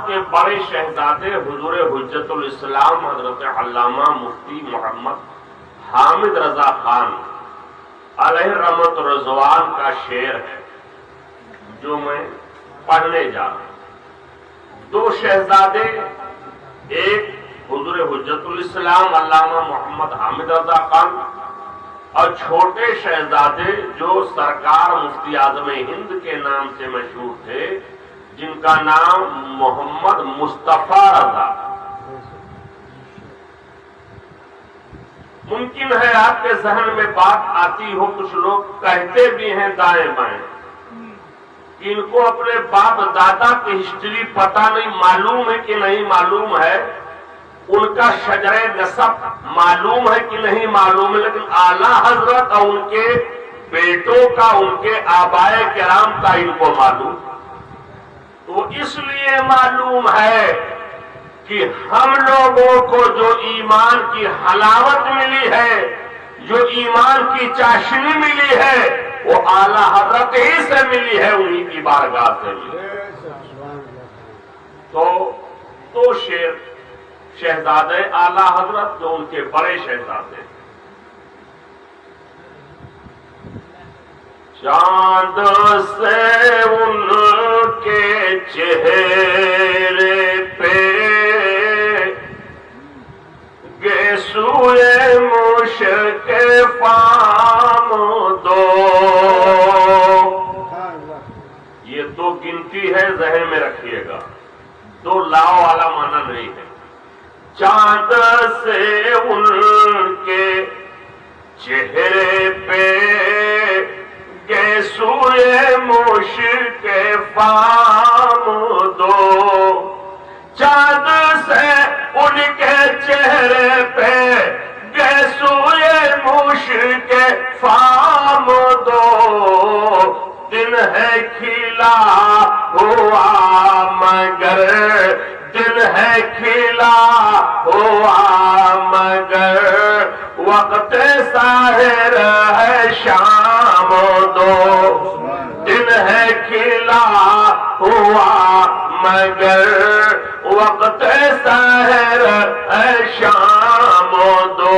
کے بڑے شہزادے حضور حجت الاسلام حضرت علامہ مفتی محمد حامد رضا خان علیہ رحمت رضوان کا شعر ہے جو میں پڑھنے جا رہا ہوں۔ دو شہزادے، ایک حضور حجت الاسلام علامہ محمد حامد رضا خان اور چھوٹے شہزادے جو سرکار مفتی اعظم ہند کے نام سے مشہور تھے، جن کا نام محمد مصطفیٰ رضا۔ ممکن ہے آپ کے ذہن میں بات آتی ہو، کچھ لوگ کہتے بھی ہیں دائیں بائیں کہ ان کو اپنے باپ دادا کی ہسٹری پتہ نہیں، معلوم ہے کہ نہیں معلوم ہے، ان کا شجرہ نسب معلوم ہے کہ نہیں معلوم ہے، لیکن اعلیٰ حضرت اور ان کے بیٹوں کا، ان کے آبائے کرام کا ان کو معلوم، تو اس لیے معلوم ہے کہ ہم لوگوں کو جو ایمان کی حلاوت ملی ہے، جو ایمان کی چاشنی ملی ہے، وہ اعلیٰ حضرت ہی سے ملی ہے، انہی کی بارگاہ سے ملی ہے۔ تو شہزادے اعلیٰ حضرت جو ان کے بڑے شہزادے، چاند سے ان کے چہرے پہ گیسوئے مشک فام دو، یہ دو گنتی ہے، ذہن میں رکھیے گا، دو لاؤ والا معنی نہیں ہے۔ چاند سے ان کے چہرے پہ گیسوئے مشک فام دو، چاند سے ان کے چہرے پہ گیسوئے مشک فام دو، دن ہے کھلا ہوا مگر، دن ہے کھلا ہوا مگر وقت ساحر ہے شام دو، دن ہے کھلا ہوا مگر وقت ساحر ہے شام دو۔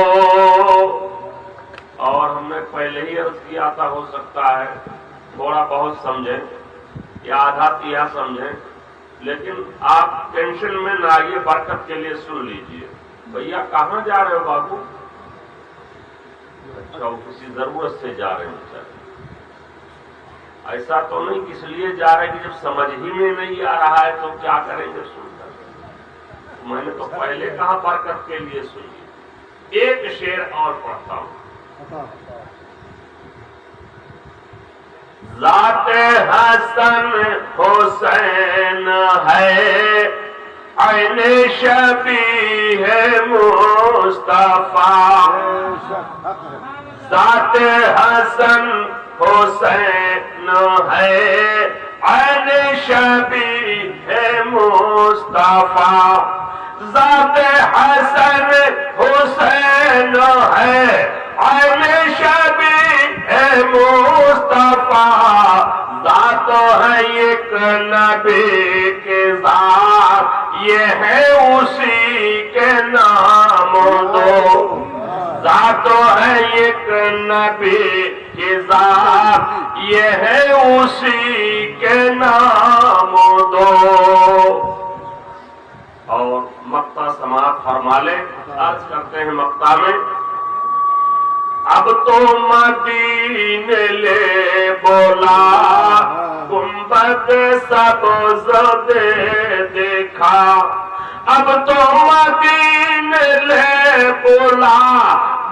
اور ہم نے پہلے ہی عرض کیا تھا، ہو سکتا ہے تھوڑا بہت سمجھیں یا آدھا تیا سمجھیں، لیکن آپ ٹینشن میں نہ آئیے، برکت کے لیے سن لیجئے۔ بھیا کہاں جا رہے ہو بابو؟ اچھا، وہ کسی ضرورت سے جا رہے ہیں سر، ایسا تو نہیں کس لیے جا رہے کہ جب سمجھ ہی میں نہیں آ رہا ہے تو کیا کریں گے سن کر؟ میں نے تو پہلے کہا برکت کے لیے سنیے۔ ایک شعر اور پڑھتا ہوں۔ ذات حسن حسین ہے، عین شبیہ مصطفیٰ، ذات حسن حسین ہے، عین شبیہ مصطفیٰ، ذات حسن حسین ہے، عین شبیہ مصطفیٰ، ذات ہے ایک نبی کی ذات، یہ ہے اسی کے نام دو، ذات ہے ایک نبی کی ذات، یہ ہے اسی کے نام دو۔ اور مقطع سماعت فرما لیں، عرض کرتے ہیں مقطع میں، اب تو مدینے لے بولا گنبد سبز دے دیکھا، اب تو مدینے لے بولا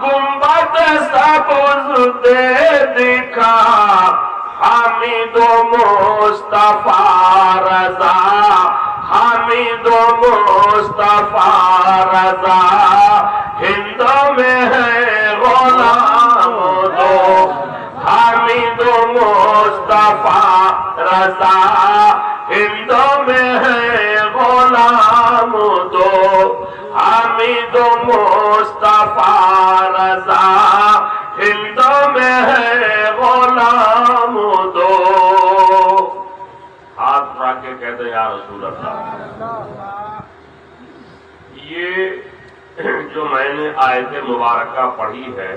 گنبد سبز دے دیکھا، حامد و مصطفیٰ رضا، حامد و مصطفیٰ رضا، ہند میں ہے غلام دو، حامد و مصطفیٰ رضا، ہند میں ہے غلام دو، حامد و مصطفیٰ رضا، ہند میں ہے غلام دو۔ ہاتھ اٹھا کے کہتے ہیں یا رسول اللہ۔ یہ جو میں نے آیت مبارکہ پڑھی ہے،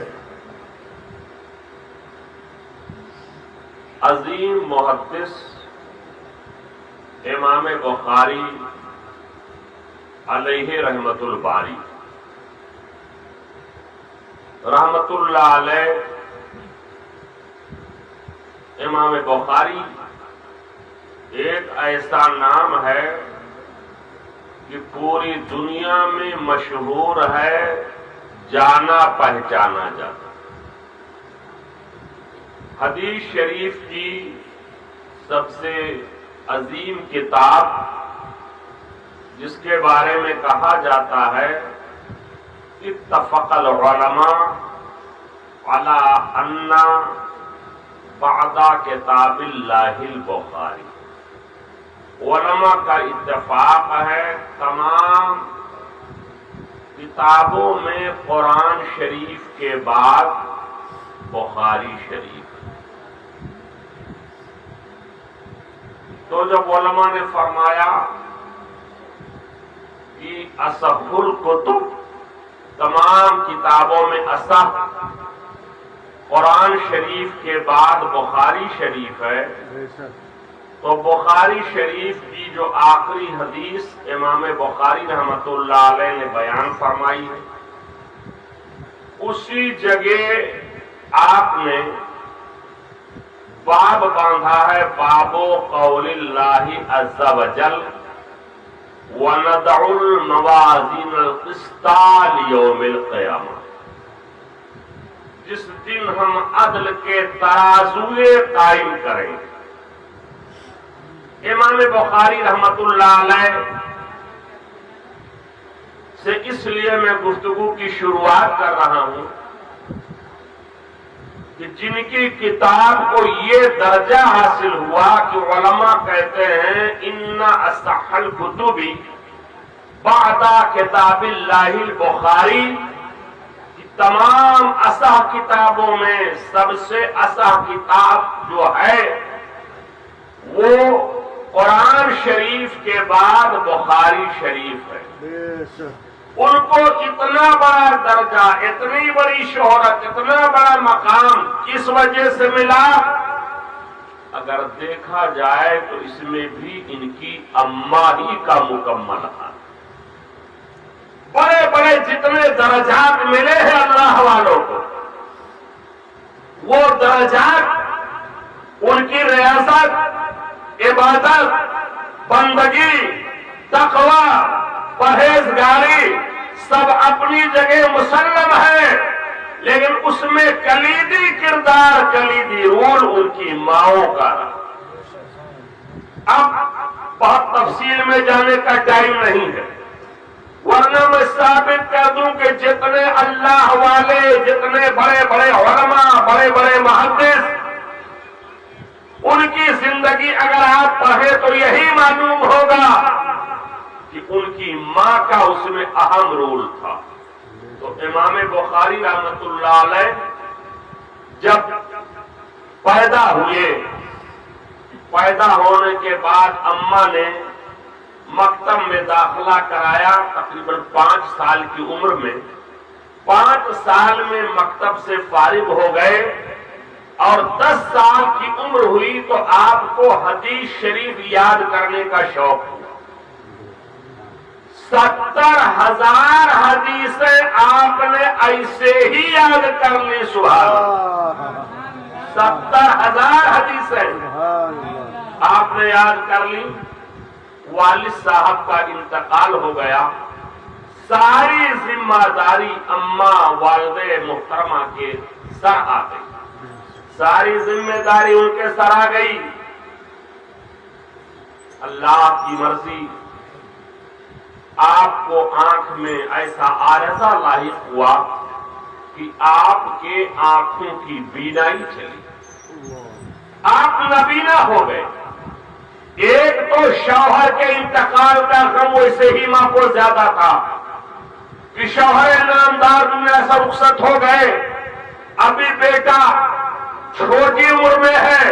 عظیم محدث امام بخاری علیہ رحمت الباری رحمت اللہ علیہ، امام بخاری ایک ایسا نام ہے کہ پوری دنیا میں مشہور ہے، جانا پہچانا جاتا۔ حدیث شریف کی سب سے عظیم کتاب جس کے بارے میں کہا جاتا ہے اتفق العلماء علی ان بعد کتاب اللہ البخاری، علماء کا اتفاق ہے تمام کتابوں میں قرآن شریف کے بعد بخاری شریف۔ تو جب علماء نے فرمایا کہ اصح الکتب، تمام کتابوں میں اصح قرآن شریف کے بعد بخاری شریف ہے، تو بخاری شریف کی جو آخری حدیث امام بخاری رحمت اللہ علیہ نے بیان فرمائی ہے، اسی جگہ آپ نے باب باندھا ہے، باب قول اللہ عز وجل وَنَضَعُ الْمَوَازِينَ الْقِسْطَ لِيَوْمِ الْقِيَامَةِ، جس دن ہم عدل کے ترازوئے قائم کریں گے۔ امام بخاری رحمت اللہ علیہ سے اس لیے میں گفتگو کی شروعات کر رہا ہوں کہ جن کی کتاب کو یہ درجہ حاصل ہوا کہ علماء کہتے ہیں ان اصح الکتب بعد کتاب اللہ البخاری، تمام اصح کتابوں میں سب سے اصح کتاب جو ہے وہ قرآن شریف کے بعد بخاری شریف ہے۔ ان کو اتنا بڑا درجہ، اتنی بڑی شہرت، اتنا بڑا مقام کس وجہ سے ملا؟ اگر دیکھا جائے تو اس میں بھی ان کی اماں ہی کا مکمل ہاتھ۔ بڑے بڑے جتنے درجات ملے ہیں اللہ والوں کو، وہ درجات ان کی ریاست، عبادت، بندگی، تقوی، پرہیزگاری سب اپنی جگہ مسلم ہے، لیکن اس میں کلیدی کردار، کلیدی رول ان کی ماؤں کا رہا۔ اب بہت تفصیل میں جانے کا ٹائم نہیں ہے، ورنہ میں ثابت کر دوں کہ جتنے اللہ والے، جتنے بڑے بڑے علماء، بڑے بڑے محدث، ان کی زندگی اگر آپ پڑھیں تو یہی معلوم ہوگا کہ ان کی ماں کا اس میں اہم رول تھا۔ تو امام بخاری رحمت اللہ علیہ جب پیدا ہوئے، پیدا ہونے کے بعد اماں نے مکتب میں داخلہ کرایا، تقریباً 5 سال کی عمر میں۔ 5 سال میں مکتب سے فارغ ہو گئے اور 10 سال کی عمر ہوئی تو آپ کو حدیث شریف یاد کرنے کا شوق ہوا۔ 70,000 حدیثیں آپ نے ایسے ہی یاد کر لی، سبحان اللہ۔ 70,000 حدیثیں آپ نے یاد کر لی۔ والد صاحب کا انتقال ہو گیا، ساری ذمہ داری اماں والد محترمہ کے سر آ گئی، ساری ذمہ داری ان کے سر آ گئی۔ اللہ کی مرضی، آپ کو آنکھ میں ایسا عارضہ لاحق ہوا کہ آپ کے آنکھوں کی بینائی چلی، آپ نابینا ہو گئے۔ ایک تو شوہر کے انتقال کا غم ویسے ہی ماں کو زیادہ تھا کہ شوہر نامدار دنیا سے رخصت ہو گئے، ابھی بیٹا چھوٹی عمر میں ہے،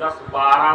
10-12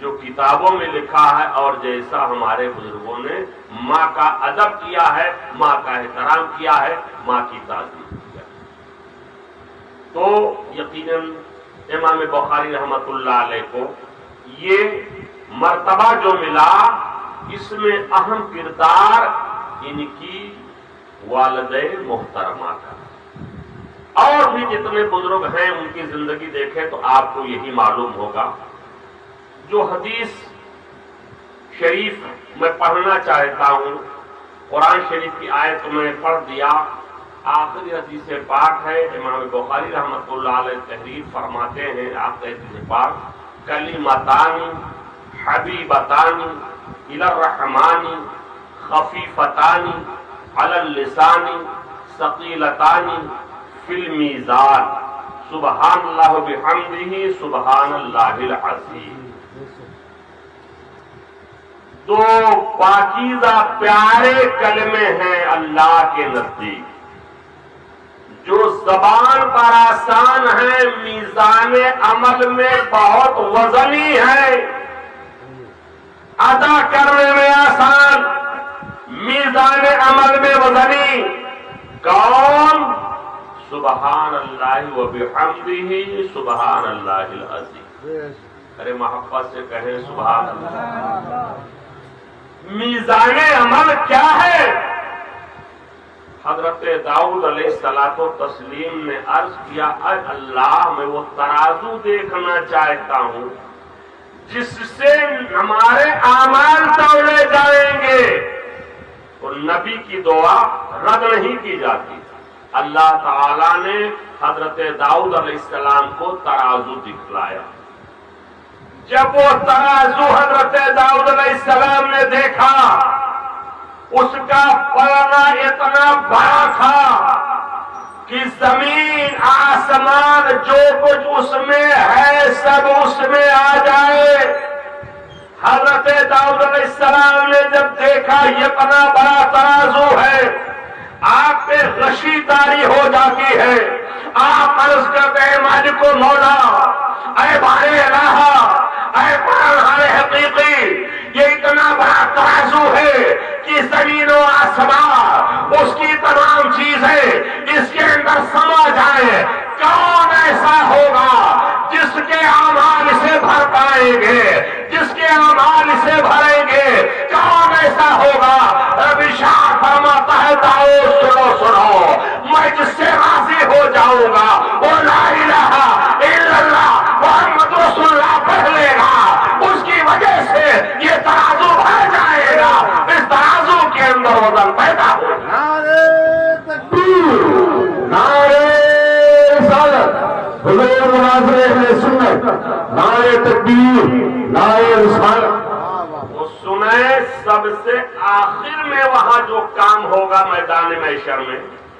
جو کتابوں میں لکھا ہے اور جیسا ہمارے بزرگوں نے ماں کا ادب کیا ہے، ماں کا احترام کیا ہے، ماں کی تعظیم کیا ہے۔ تو یقیناً امام بخاری رحمت اللہ علیہ کو یہ مرتبہ جو ملا، اس میں اہم کردار ان کی والدین محترمہ کا۔ اور بھی جتنے بزرگ ہیں ان کی زندگی دیکھیں تو آپ کو یہی معلوم ہوگا۔ جو حدیث شریف میں پڑھنا چاہتا ہوں، قرآن شریف کی آیت میں پڑھ دیا، آخری حدیث پاک ہے، امام بخاری رحمت اللہ علیہ تحریر فرماتے ہیں آخری حدیث پاک، کلمتان حبیبتان الی الرحمن خفیفتان علی اللسان ثقیلتان فی المیزان سبحان اللہ بحمدہ سبحان اللہ العظیم۔ دو پاکیزہ پیارے کلمے ہیں اللہ کے نزدیک، جو زبان پر آسان ہیں، میزان عمل میں بہت وزنی ہے، ادا کرنے میں آسان، میزان عمل میں وزنی۔ کون؟ سبحان اللہ و بحمدہ سبحان اللہ العظیم۔ ارے محبت سے کہیں سبحان اللہ۔ میزان عمل کیا ہے؟ حضرت داؤد علیہ الصلوۃ والتسلیم نے عرض کیا، اے اللہ میں وہ ترازو دیکھنا چاہتا ہوں جس سے ہمارے اعمال تولے جائیں گے۔ اور نبی کی دعا رد نہیں کی جاتی۔ اللہ تعالی نے حضرت داؤد علیہ السلام کو ترازو دکھلایا۔ جب وہ ترازو حضرت داؤد علیہ السلام نے دیکھا، اس کا پلڑا اتنا بڑا تھا کہ زمین آسمان جو کچھ اس میں ہے سب اس میں آ جائے۔ حضرت داؤد علیہ السلام نے جب دیکھا یہ اتنا بڑا ترازو ہے، آپ پہ غشی طاری ہو جاتی ہے۔ آپ عرض کرتے ہیں مالک و مولا، اے بارے الہ، اے پروردگار حقیقی، یہ اتنا بڑا ترازو ہے کہ زمین و آسمان اس کی تمام چیزیں اس کے اندر سما جائیں۔ کون ایسا ہوگا جس کے اعمال اسے بھر پائیں گے، جس کے اعمال اسے بھریں گے؟ کون ایسا ہوگا؟ رب ارشاد فرماتا ہے داؤد سنو، میں جس سے راضی ہو جاؤں گا وہ لا الہ الا اللہ محمد رسول اللہ پڑھ لے گا، اس کی وجہ سے یہ ترازو بھر جائے گا، اس ترازو کے اندر وزن پیدا ہوگا۔ نعرہ تکبیر، نعرہ رسالت، حضور مناظر اہل سنت، نعرہ تکبیر، نعرہ رسالت۔ وہ سنیں سب سے آخر میں وہاں جو کام ہوگا میدان محشر میں،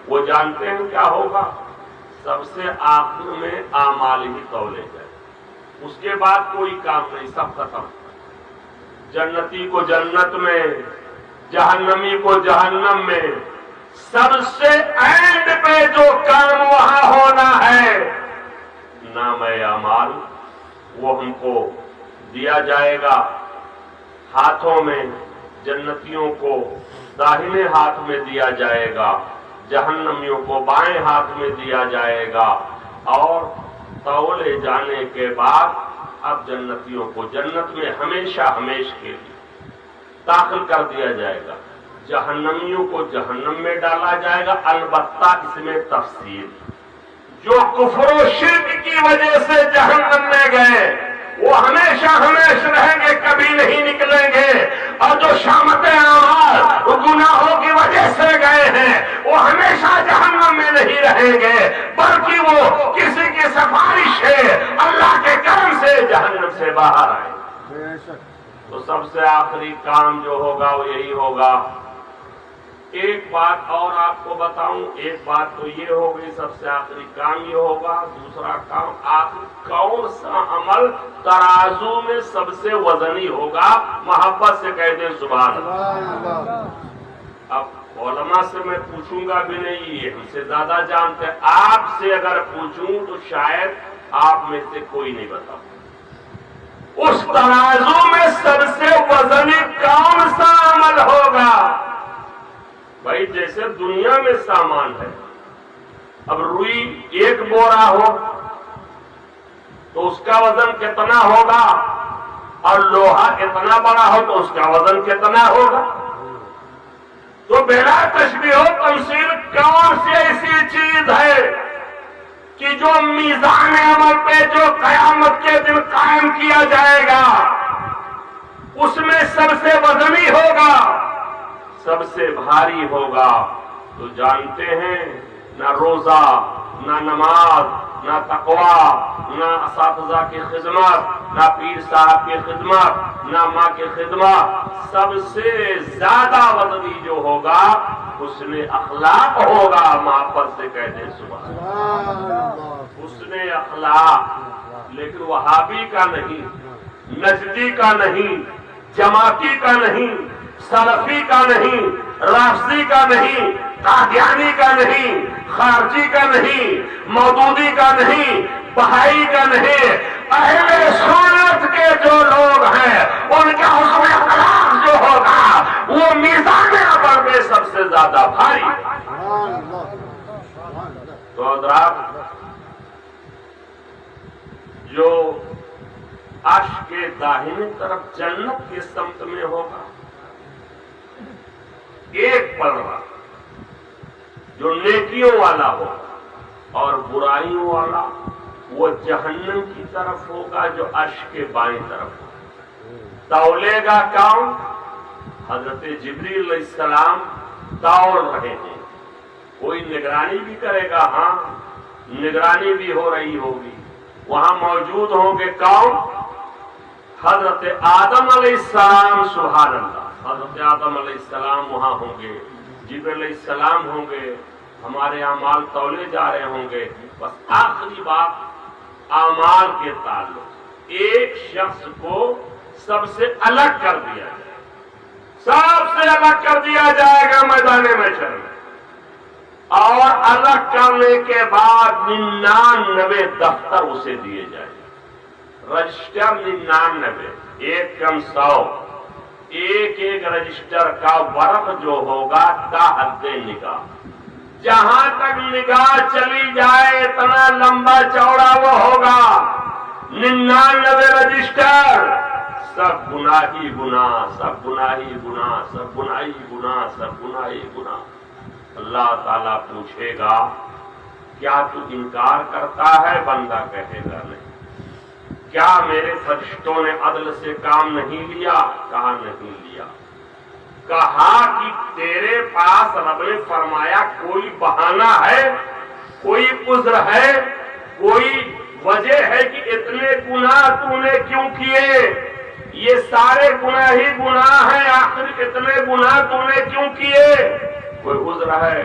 وہ جانتے ہیں کیا ہوگا؟ سب سے آخر میں اعمال ہی تولے جائے، اس کے بعد کوئی کام نہیں، سب ختم۔ جنتی کو جنت میں، جہنمی کو جہنم میں، سب سے اینڈ پہ جو کام وہاں ہونا ہے، نام اعمال، وہ ہم کو دیا جائے گا ہاتھوں میں۔ جنتیوں کو داہنے ہاتھ میں دیا جائے گا، جہنمیوں کو بائیں ہاتھ میں دیا جائے گا، اور تولے جانے کے بعد اب جنتیوں کو جنت میں ہمیشہ ہمیشہ کے لیے داخل کر دیا جائے گا، جہنمیوں کو جہنم میں ڈالا جائے گا۔ البتہ اس میں تفصیل، جو کفر و شرک کی وجہ سے جہنم میں گئے وہ ہمیشہ ہمیشہ رہیں گے، کبھی نہیں نکلیں گے، اور جو شامت اعمال گناہوں کی وجہ سے گئے ہیں وہ ہمیشہ جہنم میں نہیں رہیں گے، بلکہ وہ کسی کی سفارش ہے اللہ کے کرم سے جہنم سے باہر آئیں گے۔ تو سب سے آخری کام جو ہوگا وہ یہی ہوگا۔ ایک بات اور آپ کو بتاؤں، ایک بات تو یہ ہو گئی سب سے آخری کام یہ ہوگا، دوسرا کام آخر کون سا عمل ترازو میں سب سے وزنی ہوگا؟ محبت سے کہہ دیں سبحان اللہ۔ اب علماء سے میں پوچھوں گا بھی نہیں، یہ ہم سے زیادہ جانتے ہیں، آپ سے اگر پوچھوں تو شاید آپ میں سے کوئی نہیں بتا۔ اس ترازو میں سب سے وزنی کون سا عمل ہوگا؟ بھائی جیسے دنیا میں سامان ہے، اب روئی 1 بورا ہو تو اس کا وزن کتنا ہوگا، اور لوہا اتنا بڑا ہو تو اس کا وزن کتنا ہوگا؟ تو بلا تشبیہ و تمثیل کون سی ایسی چیز ہے کہ جو میزان عمل پہ جو قیامت کے دن قائم کیا جائے گا اس میں سب سے وزنی ہوگا، سب سے بھاری ہوگا؟ تو جانتے ہیں نہ روزہ، نہ نماز، نہ تقوی، نہ اساتذہ کی خدمت، نہ پیر صاحب کی خدمت، نہ ماں کی خدمت، سب سے زیادہ وزنی جو ہوگا حسن اخلاق ہوگا۔ محبت سے کہتے سبحان اللہ، حسن اخلاق۔ لیکن وہابی کا نہیں، نجدی کا نہیں، جماعتی کا نہیں، سلفی کا نہیں، رافضی کا نہیں، قادیانی کا نہیں، خارجی کا نہیں، مودودی کا نہیں، بہائی کا نہیں، اہل سنت کے جو لوگ ہیں ان کا حسن اخلاق جو ہوگا وہ میزان عمل میں سب سے زیادہ بھاری۔ تو حضرات، جو عرش کے داہنی طرف جنت کے سمت میں ہوگا، ایک پلڑا جو نیکیوں والا ہوگا اور برائیوں والا وہ جہنم کی طرف ہوگا جو عرش کے بائیں طرف ہوگا۔ تولے گا کون؟ حضرت جبریل علیہ السلام تول رہے ہیں، کوئی نگرانی بھی کرے گا، ہاں نگرانی بھی ہو رہی ہوگی۔ وہاں موجود ہوں گے کون؟ حضرت آدم علیہ السلام، سبحان اللہ، حضرت آدم علیہ السلام وہاں ہوں گے، جبریل علیہ السلام ہوں گے، ہمارے اعمال تولے جا رہے ہوں گے۔ بس آخری بات اعمال کے تعلق، ایک شخص کو سب سے الگ کر دیا جائے، سب سے الگ کر دیا جائے گا میدان محشر میں، اور الگ کرنے کے بعد 99 دفتر اسے دیے جائیں گے، رجسٹر 99، ایک کم 100، ایک ایک رجسٹر کا ورق جو ہوگا تا حد نگاہ، جہاں تک نگاہ چلی جائے اتنا لمبا چوڑا وہ ہوگا۔ 99 رجسٹر، سب گناہی گناہ، سب گناہی گناہ، سب گناہی گناہ، سب گناہی گناہ۔ اللہ تعالیٰ پوچھے گا کیا تو انکار کرتا ہے؟ بندہ کہے گا نہیں۔ کیا میرے فرشتوں نے عدل سے کام نہیں لیا؟ کہا نہیں لیا۔ کہا کہ تیرے پاس رب نے فرمایا کوئی بہانہ ہے، کوئی عذر ہے، کوئی وجہ ہے کہ اتنے گناہ تو نے کیوں کیے؟ یہ سارے گناہ ہی گناہ ہیں، آخر اتنے گناہ تو نے کیوں کیے؟ کوئی عذر ہے؟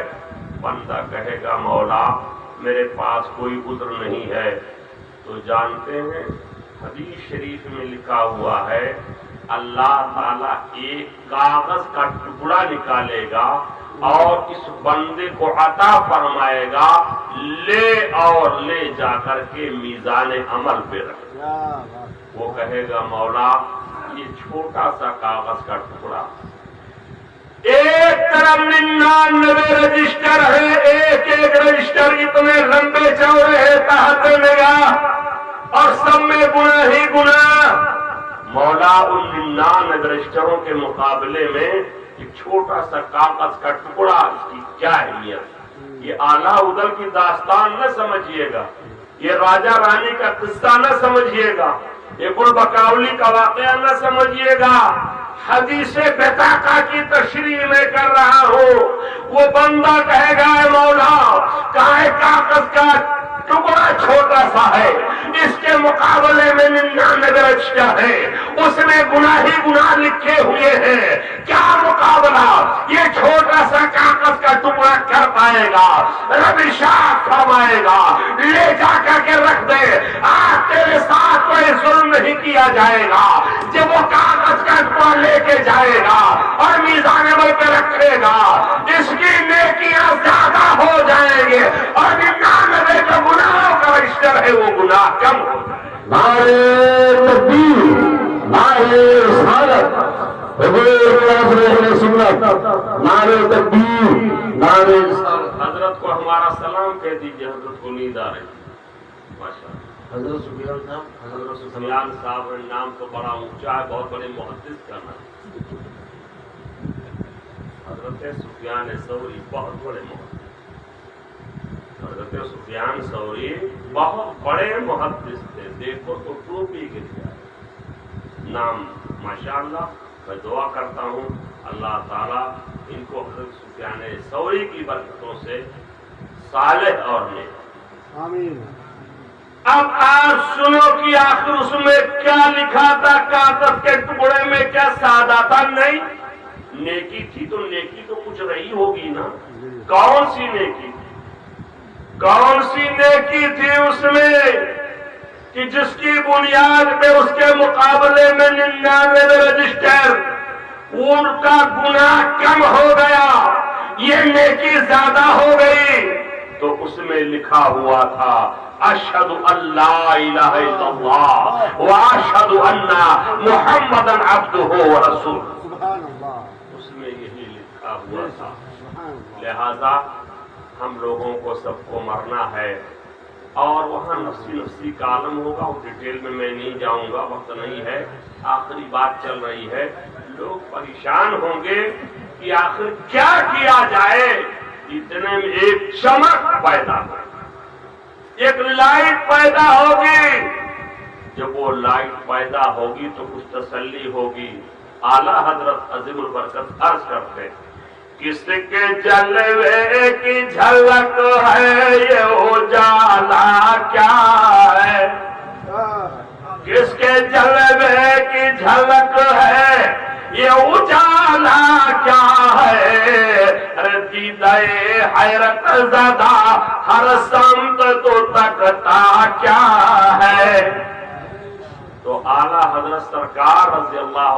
بندہ کہے گا مولا میرے پاس کوئی عذر نہیں ہے۔ تو جانتے ہیں حدیث شریف میں لکھا ہوا ہے اللہ تعالیٰ ایک کاغذ کا ٹکڑا نکالے گا اور اس بندے کو عطا فرمائے گا، لے اور لے جا کر کے میزان عمل پہ رکھ۔ وہ کہے گا مولا یہ چھوٹا سا کاغذ کا ٹکڑا، ایک طرف 99 رجسٹر ہے، ایک ایک رجسٹر اتنے لمبے چوڑے ہیں تحت نگاہ، اور سب میں گناہ ہی گناہ۔ مولا ان 99 رجسٹروں کے مقابلے میں ایک چھوٹا سا کاغذ کا ٹکڑا، اس کی کیا اہمیت؟ یہ اعلیٰ ادل کی داستان نہ سمجھیے گا، یہ راجہ رانی کا قصہ نہ سمجھیے گا، یہ گل بکاولی کا واقعہ نہ سمجھیے گا، حدیث بطاقہ کی تشریح میں کر رہا ہوں۔ وہ بندہ کہے گا اے مولا کہے کاغذ کا ٹکڑا چھوٹا سا ہے، اس کے مقابلے میں 99 رجسٹر ہے، اس میں گناہ ہی گناہ لکھے ہوئے ہیں، کیا مقابلہ یہ چھوٹا سا کاغذ کا ٹکڑا کر پائے گا؟ رب ارشاد فرمائے گا لے جا کر کے رکھ دے، آج تیرے ساتھ کوئی ظلم نہیں کیا جائے گا۔ جب وہ کاغذ کا ٹکڑا لے کے جائے گا اور میزان عمل پہ رکھے گا، اس کی نیکیاں زیادہ ہو جائیں گے اور 99 جو گناہوں کا رجسٹر ہے وہ گناہ کم ہو جائے۔ نعرہ تکبیر۔ نعرے رسالت، حضور سنت، نعرے تکبیر، نعرے رسالت۔ حضرت کو ہمارا سلام کہہ دیجیے، حضرت کو نیند آ رہی ہے ماشاء اللہ۔ حضرت سفیان صاحب، حضرت سفیان صاحب کا نام تو بڑا اونچا ہے، بہت بڑے محدث کا نام۔ حضرت سفیان ثوری بہت بڑے محدث، حضرت سفیان ثوری بہت بڑے محدث تھے، دیکھو تو ٹوپی گر جائے نام ماشاءاللہ۔ میں دعا کرتا ہوں اللہ تعالیٰ ان کو حضرت سفیان ثوری کی برکتوں سے صالح اور نیک۔ آمین۔ اب آپ سنو کہ آخر اس میں کیا لکھا تھا، کاغذ کے ٹکڑے میں کیا سادہ تھا؟ نہیں، نیکی تھی تو نیکی تو کچھ رہی ہوگی نا۔ کون سی نیکی، کون سی نیکی تھی اس میں کہ جس کی بنیاد پہ اس کے مقابلے میں 99 رجسٹر ان کا گناہ کم ہو گیا، یہ نیکی زیادہ ہو گئی؟ تو اس میں لکھا ہوا تھا اشہد ان لا الہ الا اللہ واشہد ان محمدا عبدہ ورسولہ۔ سبحان اللہ۔ اس میں یہی لکھا ہوا تھا۔ سبحان اللہ۔ لہذا ہم لوگوں کو سب کو مرنا ہے، اور وہاں نفسی نفسی کا عالم ہوگا، وہ ڈیٹیل میں نہیں جاؤں گا، وقت نہیں ہے، آخری بات چل رہی ہے۔ لوگ پریشان ہوں گے کہ آخر کیا کیا جائے، اتنے میں ایک چمک پیدا ہو، ایک لائٹ پیدا ہوگی۔ جب وہ لائٹ پیدا ہوگی تو کچھ تسلی ہوگی۔ اعلیٰ حضرت عظیم البرکت عرض کرتے، کس کے جلوے کی جھلک ہے یہ اجالا کیا ہے، کس کے جلوے کی جھلک ہے یہ اجالا کیا ہے، دیدہ حیرت زدہ ہر سمت تو تکتا کیا ہے۔ تو اعلیٰ حضرت سرکار رضی اللہ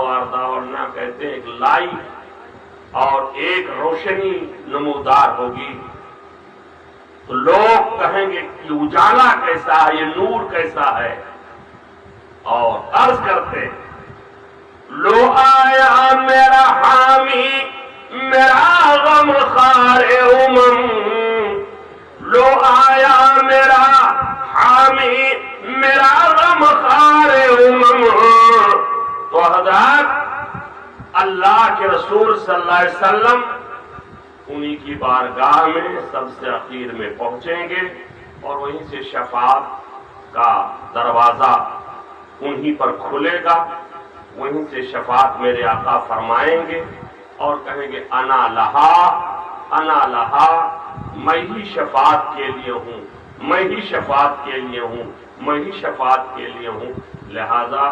عنہ کہتے ہیں ایک لائٹ اور ایک روشنی نمودار ہوگی تو لوگ کہیں گے کہ اجالا کیسا ہے، یہ نور کیسا ہے، اور عرض کرتے لو آیا میرا حامی میرا غم خار لو آیا میرا حامی میرا غم خار تو حضرات اللہ کے رسول صلی اللہ علیہ وسلم انہی کی بارگاہ میں سب سے اخیر میں پہنچیں گے، اور وہیں سے شفاعت کا دروازہ انہی پر کھلے گا، وہیں سے شفاعت میرے آقا فرمائیں گے اور کہیں گے انا لہا انا لہا، میں ہی شفاعت کے لیے ہوں، میں ہی شفاعت کے لیے ہوں، میں ہی شفاعت کے لیے ہوں۔ لہذا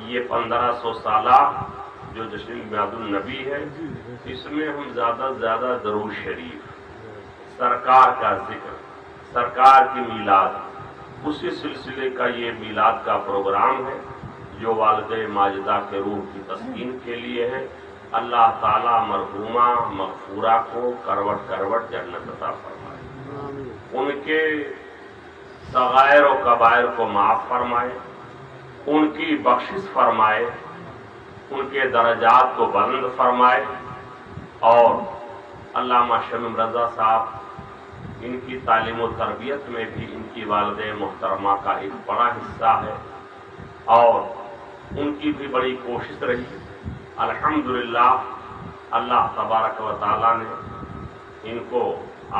یہ 1500 سالہ جو جشن میلاد النبی ہے، اس میں ہم زیادہ سے زیادہ درود شریف، سرکار کا ذکر، سرکار کی میلاد، اسی سلسلے کا یہ میلاد کا پروگرام ہے جو والدہ ماجدہ کے روح کی تسکین کے لیے ہے۔ اللہ تعالیٰ مرحومہ مغفورہ کو کروٹ کروٹ جنت عطا فرمائے، ان کے صغائر و کبائر کو معاف فرمائے، ان کی بخشش فرمائے، ان کے درجات کو بلند فرمائے، اور علامہ شمیم رضا صاحب ان کی تعلیم و تربیت میں بھی ان کی والدہ محترمہ کا ایک بڑا حصہ ہے، اور ان کی بھی بڑی کوشش رہی۔ الحمدللہ اللہ تبارک و تعالیٰ نے ان کو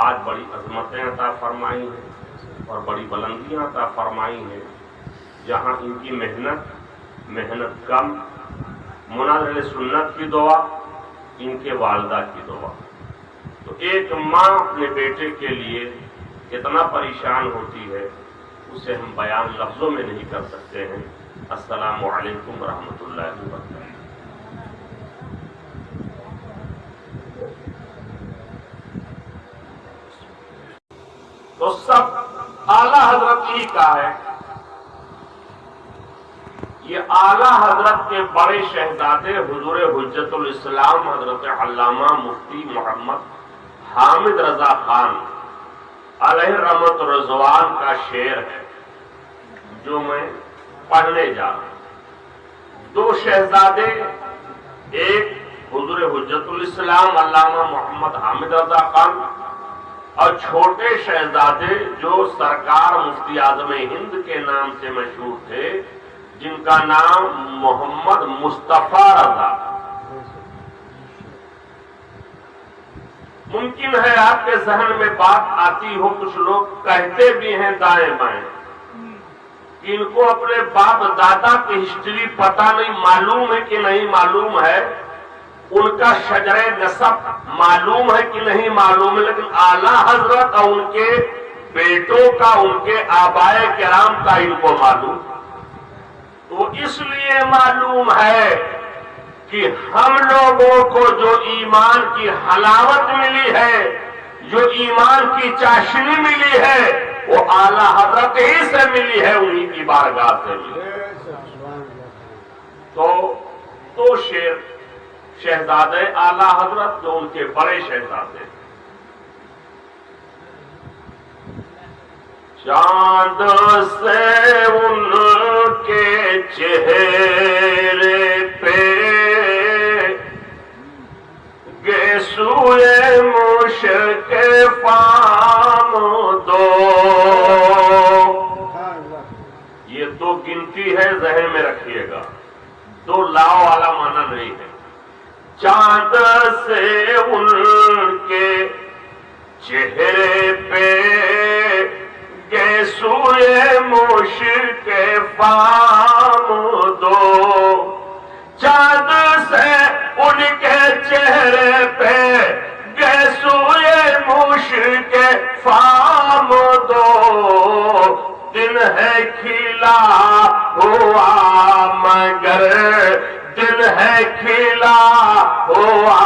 آج بڑی عظمتیں عطا فرمائی ہیں اور بڑی بلندیاں عطا فرمائی ہیں، جہاں ان کی محنت کم، مناظر سنت کی دعا، ان کے والدہ کی دعا۔ تو ایک ماں اپنے بیٹے کے لیے کتنا پریشان ہوتی ہے اسے ہم بیان لفظوں میں نہیں کر سکتے ہیں۔ السلام علیکم ورحمۃ اللہ وبرکاتہ۔ تو سب اعلیٰ حضرت ہی کا ہے، یہ اعلیٰ حضرت کے بڑے شہزادے حضور حجت الاسلام حضرت علامہ مفتی محمد حامد رضا خان علیہ رحمت رضوان کا شعر ہے جو میں پڑھنے جا رہا ہوں۔ دو شہزادے، ایک حضور حجت الاسلام علامہ محمد حامد رضا خان اور چھوٹے شہزادے جو سرکار مفتی اعظم ہند کے نام سے مشہور تھے، جن کا نام محمد مصطفیٰ رضا۔ ممکن ہے آپ کے ذہن میں بات آتی ہو، کچھ لوگ کہتے بھی ہیں دائیں بائیں کہ ان کو اپنے باپ دادا کی ہسٹری پتہ نہیں، معلوم ہے کہ نہیں معلوم ہے، ان کا شجر نسب معلوم ہے کہ نہیں معلوم ہے، لیکن اعلیٰ حضرت اور ان کے بیٹوں کا، ان کے آبائے کرام کا ان کو معلوم، تو اس لیے معلوم ہے کہ ہم لوگوں کو جو ایمان کی حلاوت ملی ہے، جو ایمان کی چاشنی ملی ہے، وہ اعلیٰ حضرت ہی سے ملی ہے، انہی کی بارگاہ سے ملی ہے۔ تو دو شہزادے اعلیٰ حضرت جو ان کے بڑے شہزادے، چاند سے ان کے چہرے پہ گیسوئے مشک فام دو، یہ دو گنتی ہے، ذہن میں رکھیے گا، دو لاؤ والا معنی نہیں ہے۔ چاند سے ان کے چہرے پہ گیسوئے مشک فام دو، چاند سے ان کے چہرے پہ گیسوئے مشک فام دو، دن ہے کھلا ہوا مگر، دن ہے کھلا ہوا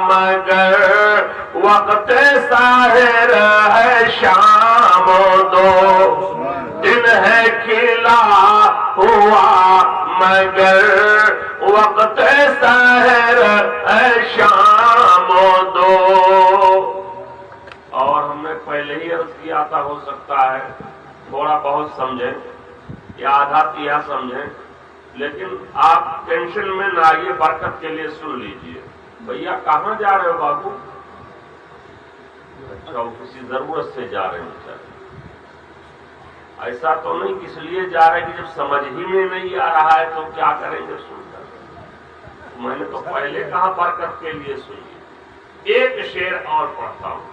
مگر، وقت ساحر ہے شام دو، دن ہے کھلا ہوا مگر، وقت ساحر ہے شام دو۔ اور ہم نے پہلے ہی عرض کیا تھا، ہو سکتا ہے تھوڑا بہت سمجھیں یا آدھا تیہا سمجھیں، لیکن آپ ٹینشن میں نہ آئیے، برکت کے لیے سن لیجئے۔ بھیا کہاں جا رہے ہو بابو؟ اچھا، وہ کسی ضرورت سے جا رہے ہیں، ایسا تو نہیں اس لیے جا رہے کہ جب سمجھ ہی میں نہیں آ رہا ہے تو کیا کریں گے سن کر؟ میں نے تو پہلے کہا برکت کے لیے سنیے۔ ایک شعر اور پڑھتا ہوں۔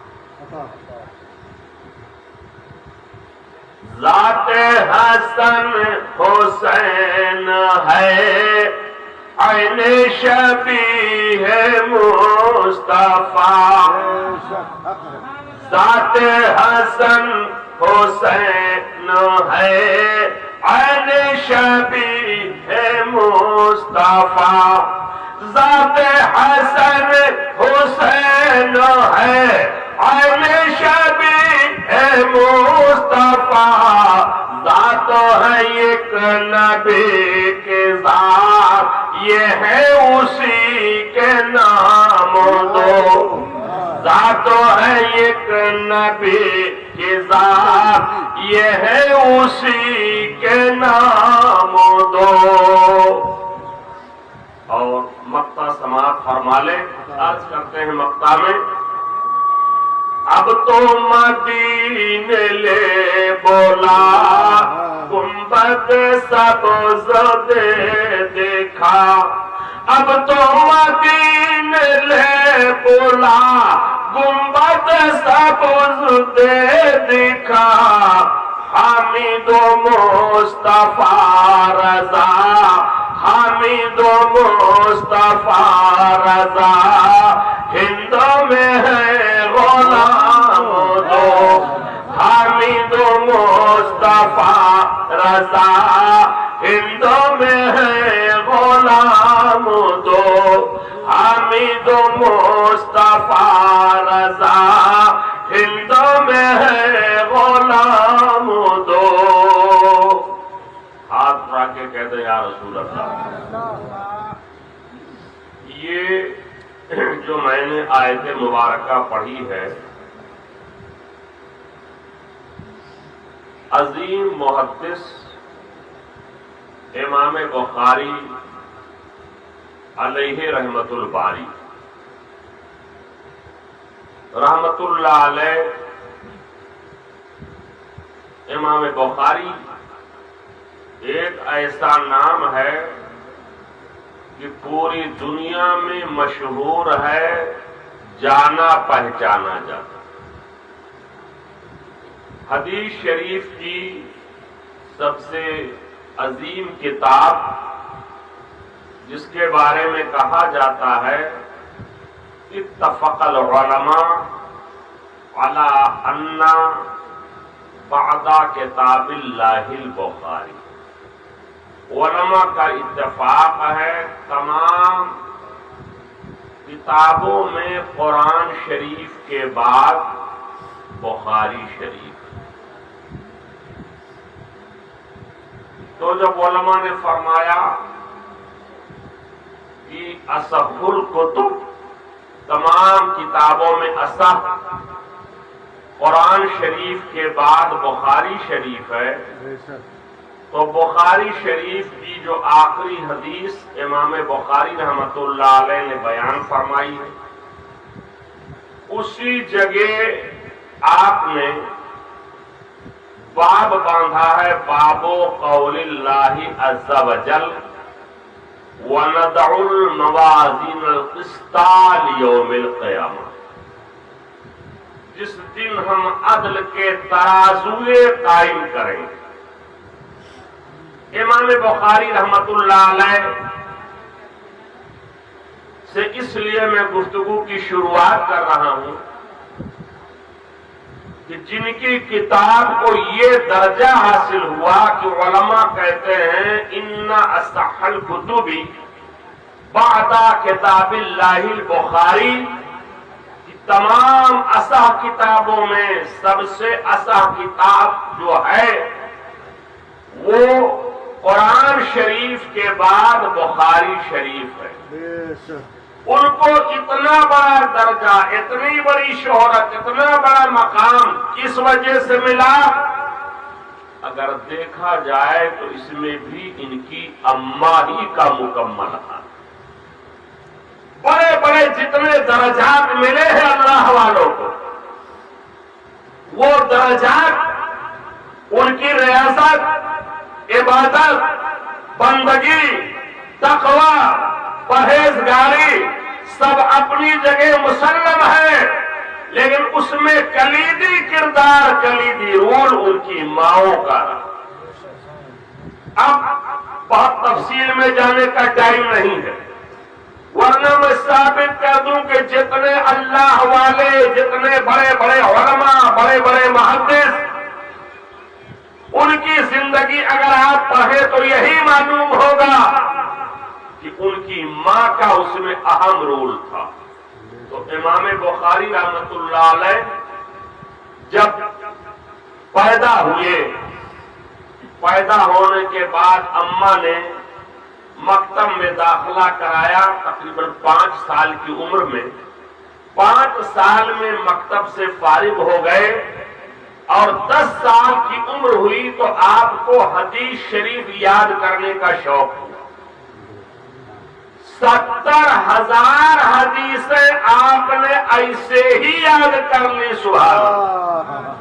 ذات حسن حسین ہے، عین شبیہ مصطفیٰ، ذات حسن حسین ہے، عین شبیہ مصطفیٰ، ذات حسن حسین ہے، عین شبیہ مصطفیٰ، ذات ہے ایک نبی کی ذات، یہ ہے اسی کے نام دو، ذات ہے ایک نبی کی ذات، یہ ہے اسی کے نام دو۔ اور مقطع سماعت فرما لیں، آج کرتے ہیں مقطع میں۔ اب تو مدینے لے بولا، گنبد سبز دے دیکھا، اب تو مدینے لے بولا، گنبد سبز دے دیکھا، حامد و مصطفیٰ رضا، حامد و مصطفیٰ رضا، ہند میں ہے غلام دو، حامد و مصطفیٰ رضا، ہند میں ہے غلام دو، حامد و مصطفیٰ رضا، ہند میں ہے غلام دو۔ ہاتھ اٹھا کے کہتے یا رسول اللہ۔ یہ جو میں نے آیت مبارکہ پڑھی ہے، عظیم محدث امام بخاری علیہ رحمت الباری رحمت اللہ علیہ امام بخاری ایک ایسا نام ہے کہ پوری دنیا میں مشہور ہے، جانا پہچانا جاتا۔ حدیث شریف کی سب سے عظیم کتاب جس کے بارے میں کہا جاتا ہے اتفق العلماء علی ان بعد کتاب اللہ البخاری، علماء کا اتفاق ہے تمام کتابوں میں قرآن شریف کے بعد بخاری شریف۔ تو جب علماء نے فرمایا کہ اصح الکتب، تمام کتابوں میں اصح قرآن شریف کے بعد بخاری شریف ہے، تو بخاری شریف کی جو آخری حدیث امام بخاری رحمت اللہ علیہ نے بیان فرمائی ہے، اسی جگہ آپ نے باب باندھا ہے، باب قول اللہ عز وجل وَنَضَعُ الْمَوَازِينَ الْقِسْطَ لِيَوْمِ الْقِيَامَةِ، جس دن ہم عدل کے ترازوے قائم کریں گے۔ امام بخاری رحمت اللہ علیہ سے اس لیے میں گفتگو کی شروعات کر رہا ہوں کہ جن کی کتاب کو یہ درجہ حاصل ہوا کہ علماء کہتے ہیں ان اصح الکتب بعد کتاب اللہ البخاری، تمام اصح کتابوں میں سب سے اصح کتاب جو ہے وہ قرآن شریف کے بعد بخاری شریف ہے۔ ان کو اتنا بڑا درجہ، اتنی بڑی شہرت، اتنا بڑا مقام کس وجہ سے ملا؟ اگر دیکھا جائے تو اس میں بھی ان کی اماں ہی کا مکمل ہے۔ بڑے بڑے جتنے درجات ملے ہیں اللہ والوں کو، وہ درجات ان کی ریاست، عبادت، بندگی، تقوی، پرہیزگاری سب اپنی جگہ مسلم ہے، لیکن اس میں کلیدی کردار، کلیدی رول ان کی ماؤں کا رہا۔ اب بہت تفصیل میں جانے کا ٹائم نہیں ہے، ورنہ میں ثابت کر دوں کہ جتنے اللہ والے، جتنے بڑے بڑے علماء، بڑے بڑے محدث، ان کی زندگی اگر آپ پڑھیں تو یہی معلوم ہوگا کہ ان کی ماں کا اس میں اہم رول تھا۔ تو امام بخاری رحمت اللہ علیہ جب پیدا ہوئے، پیدا ہونے کے بعد اماں نے مکتب میں داخلہ کرایا، تقریباً 5 سال کی عمر میں۔ 5 سال میں مکتب سے فارغ ہو گئے اور 10 سال کی عمر ہوئی تو آپ کو حدیث شریف یاد کرنے کا شوق ہوا۔ 70,000 حدیثیں آپ نے ایسے ہی یاد کر لی، سبحان اللہ۔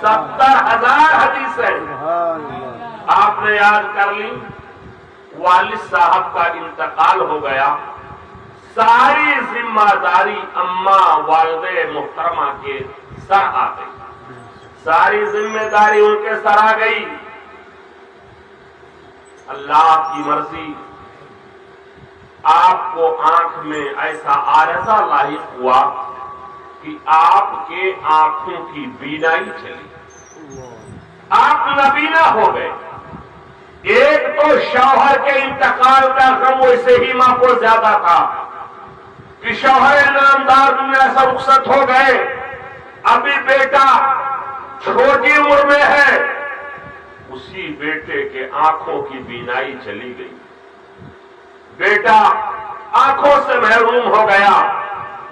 70,000 حدیثیں آپ نے یاد کر لی۔ والد صاحب کا انتقال ہو گیا، ساری ذمہ داری اماں والد محترمہ کے سر آ گئی، ساری ذمہ داری ان کے سر آ گئی۔ اللہ کی مرضی، آپ کو آنکھ میں ایسا عارضہ لاحق ہوا کہ آپ کے آنکھوں کی بینائی چلی، آپ نابینا ہو گئے۔ ایک تو شوہر کے انتقال کا غم ویسے ہی ماں کو زیادہ تھا کہ شوہر نامدار دنیا سے رخصت ہو گئے، ابھی بیٹا چھوٹی عمر میں ہے، اسی بیٹے کے آنکھوں کی بینائی چلی گئی، بیٹا آنکھوں سے محروم ہو گیا۔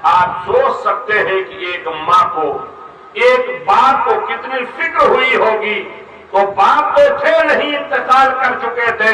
آپ سوچ سکتے ہیں کہ ایک ماں کو، ایک باپ کو کتنی فکر ہوئی ہوگی۔ تو باپ تو تھے نہیں، انتقال کر چکے تھے،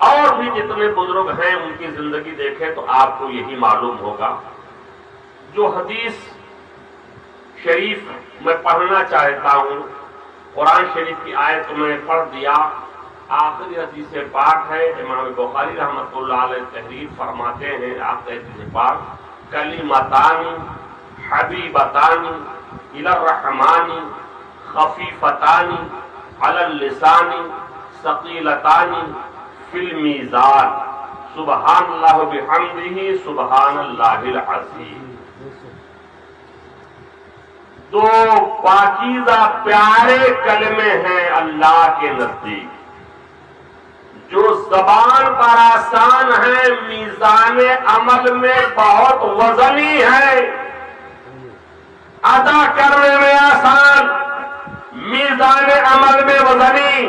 اور بھی جتنے بزرگ ہیں ان کی زندگی دیکھیں تو آپ کو یہی معلوم ہوگا. جو حدیث شریف میں پڑھنا چاہتا ہوں، قرآن شریف کی آیت میں پڑھ دیا. آخری حدیث پاک ہے، امام بخاری رحمۃ اللہ علیہ تحریر فرماتے ہیں آخری حدیث پاک: کلمتان حبیبتان الی الرحمن خفیفتان علی اللسان ثقیلتان فی المیزان سبحان اللہ بحمدہ سبحان اللہ العظیم. دو پاکیزہ پیارے کلمے ہیں اللہ کے نزدیک، جو زبان پر آسان ہے، میزان عمل میں بہت وزنی ہے. ادا کرنے میں آسان، میزان عمل میں وزنی.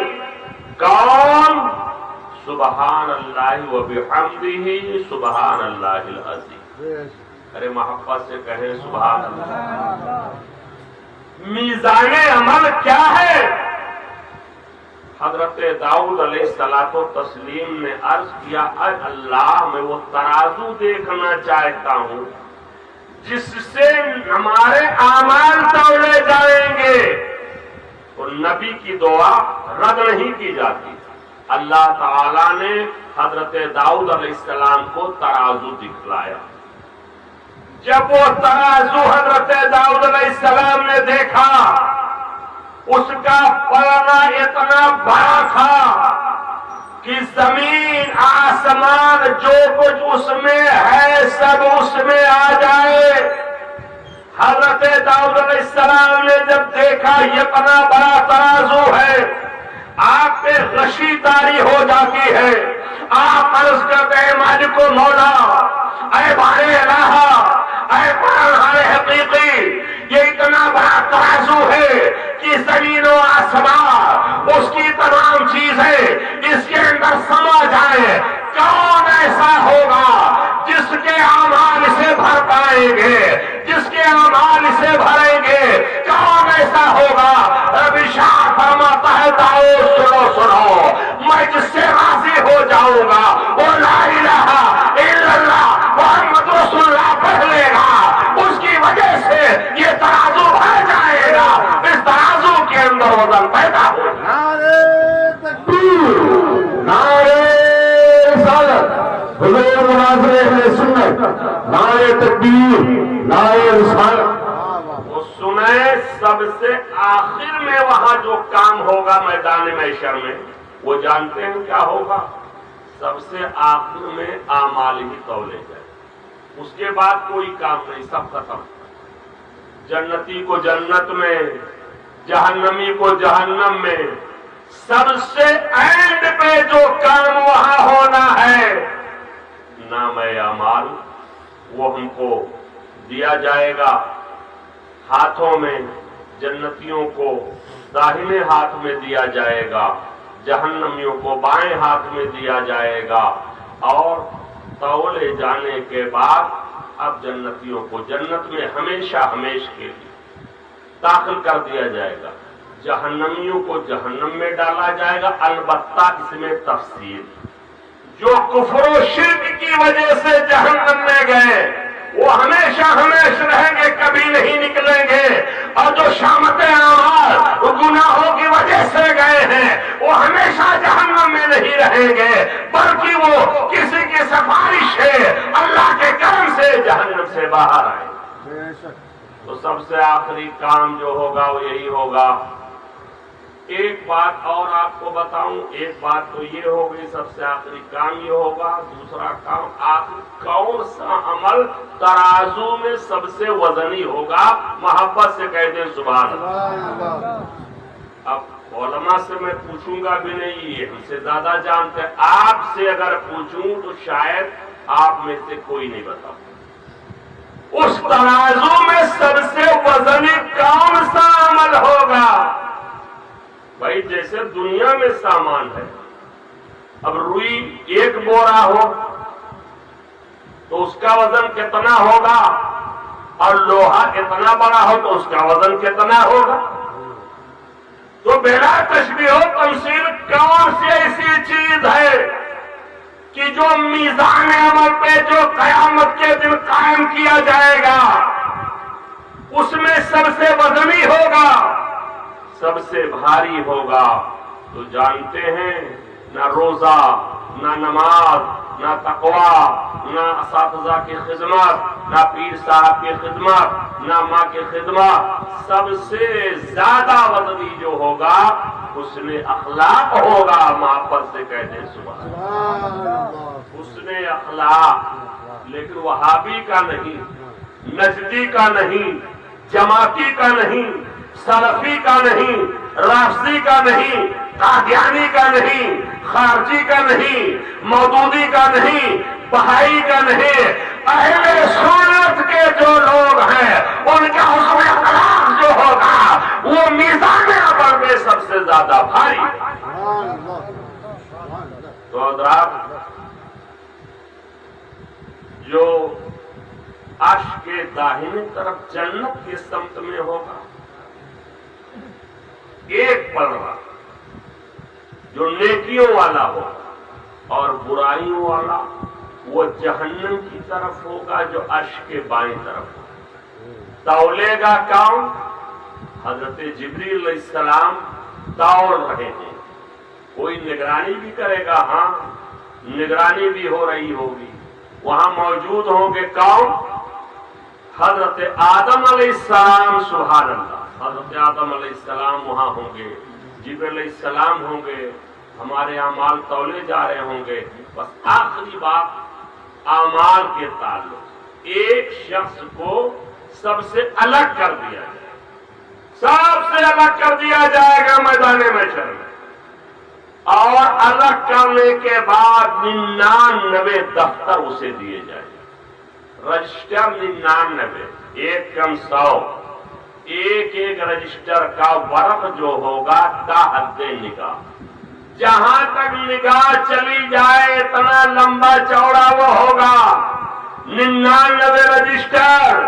کون؟ سبحان اللہ و بحمدہ سبحان اللہ العظیم. ارے محبت سے کہیں سبحان اللہ. میزان عمل کیا ہے؟ حضرت داؤد علیہ الصلوۃ والتسلیم نے عرض کیا: اے اللہ، میں وہ ترازو دیکھنا چاہتا ہوں جس سے ہمارے اعمال تولے جائیں گے. تو نبی کی دعا رد نہیں کی جاتی. اللہ تعالی نے حضرت داؤد علیہ السلام کو ترازو دکھلایا. جب وہ ترازو حضرت داؤد علیہ السلام نے دیکھا، اس کا پلڑا اتنا بڑا تھا کہ زمین آسمان جو کچھ اس میں ہے سب اس میں آ جائے. حضرت داؤد علیہ السلام نے جب دیکھا یہ اتنا بڑا ترازو ہے، آپ پہ غشی طاری ہو جاتی ہے. آپ عرض کرتے ہیں: مالک و مولا، اے بارے الہ، اے قرآن حقیقی، یہ اتنا بڑا ترازو ہے کہ زمین و آسمان اس کی تمام چیزیں اس کے اندر سما جائیں. کون ایسا ہوگا جس کے اعمال اسے بھر پائیں گے، جس کے اعمال اسے بھریں گے؟ کون ایسا ہوگا؟ رب ارشاد فرماتا ہے: داؤد سنو، میں جس سے راضی ہو جاؤں گا وہ لا الہ الا اللہ محمد رسول اللہ پڑھ لے گا. اس کی وجہ سے یہ ترازو بھر جائے گا، اس ترازو کے اندر وزن پیدا ہوگا. نعرہ رسالت، حضور مناظر اہل سنت، نعرہ تکبیر، نعرہ رسالت. وہ سنیں، سب سے آخر میں وہاں جو کام ہوگا میدان محشر میں، وہ جانتے ہیں کیا ہوگا؟ سب سے آخر میں اعمال ہی تولے جائیں. اس کے بعد کوئی کام نہیں، سب ختم. جنتی کو جنت میں، جہنمی کو جہنم میں. سب سے اینڈ پہ جو کام وہاں ہونا ہے، نام اعمال، وہ ہم کو دیا جائے گا ہاتھوں میں. جنتیوں کو داہنے ہاتھ میں دیا جائے گا، جہنمیوں کو بائیں ہاتھ میں دیا جائے گا. اور تولے جانے کے بعد اب جنتیوں کو جنت میں ہمیشہ ہمیش کے لیے داخل کر دیا جائے گا، جہنمیوں کو جہنم میں ڈالا جائے گا. البتہ اس میں تفصیل، جو کفر و شرک کی وجہ سے جہنم میں گئے وہ ہمیشہ ہمیش رہیں گے، کبھی نہیں نکلیں گے. اور جو شامت اعمال گناہوں کی وجہ سے گئے ہیں وہ ہمیشہ جہنم میں نہیں رہیں گے، بلکہ وہ کسی کی سفارش ہے اللہ کے کرم سے جہنم سے باہر آئے. تو سب سے آخری کام جو ہوگا وہ یہی ہوگا. ایک بات اور آپ کو بتاؤں، ایک بات تو یہ ہوگی سب سے آخری کام یہ ہوگا. دوسرا کام، آخر کون سا عمل ترازو میں سب سے وزنی ہوگا؟ محبت سے کہہ دیں سبحان اللہ. اب علماء سے میں پوچھوں گا بھی نہیں، یہ ہم سے زیادہ جانتے ہیں. آپ سے اگر پوچھوں تو شاید آپ میں سے کوئی نہیں بتا. اس ترازو میں سب سے وزنی کون سا عمل ہوگا؟ بھائی جیسے دنیا میں سامان ہے، اب روئی ایک بورا ہو تو اس کا وزن کتنا ہوگا، اور لوہا اتنا بڑا ہو تو اس کا وزن کتنا ہوگا. تو بلا تشبیہ و تمثیل کون سی ایسی چیز ہے کہ جو میزان عمل پہ جو قیامت کے دن قائم کیا جائے گا اس میں سب سے وزنی ہوگا، سب سے بھاری ہوگا، تو جانتے ہیں نہ روزہ، نہ نماز، نہ تقویٰ، نہ اساتذہ کی خدمت، نہ پیر صاحب کی خدمت، نہ ماں کی خدمت، سب سے زیادہ وزنی جو ہوگا حسن اخلاق ہوگا۔ محبت سے کہتے ہیں سبحان اللہ، حسن اخلاق، لیکن وہابی کا نہیں، نجدی کا نہیں، جماعتی کا نہیں، سلفی کا نہیں، رافضی کا نہیں، قادیانی کا نہیں، خارجی کا نہیں، مودودی کا نہیں، بہائی کا نہیں، اہل سنت کے جو لوگ ہیں ان کا حسن اخلاق جو ہوگا وہ میزان عمل میں سب سے زیادہ بھاری۔ تو حضرات، جو عرش کے داہنی طرف جنت کے سمت میں ہوگا، ایک پلڑا جو نیکیوں والا ہوگا اور برائیوں والا وہ جہنم کی طرف ہوگا جو عرش کے بائیں طرف ہوگا۔ تولے گا کون؟ حضرت جبریل علیہ السلام توڑ رہے ہیں، کوئی نگرانی بھی کرے گا، ہاں نگرانی بھی ہو رہی ہوگی، وہاں موجود ہوں گے کون؟ حضرت آدم علیہ السلام، سبحان اللہ، حضرت آدم علیہ السلام وہاں ہوں گے، جبریل علیہ السلام ہوں گے، ہمارے اعمال تولے جا رہے ہوں گے۔ بس آخری بات اعمال کے تعلق، ایک شخص کو سب سے الگ کر دیا جائے، سب سے الگ کر دیا جائے گا میدان محشر میں، اور الگ کرنے کے بعد 99 دفتر اسے دیے جائیں گے، رجسٹر 99، ایک کم 100، ایک ایک رجسٹر کا ورق جو ہوگا تا حد نگاہ، جہاں تک نگاہ چلی جائے اتنا لمبا چوڑا وہ ہوگا، 99 رجسٹر،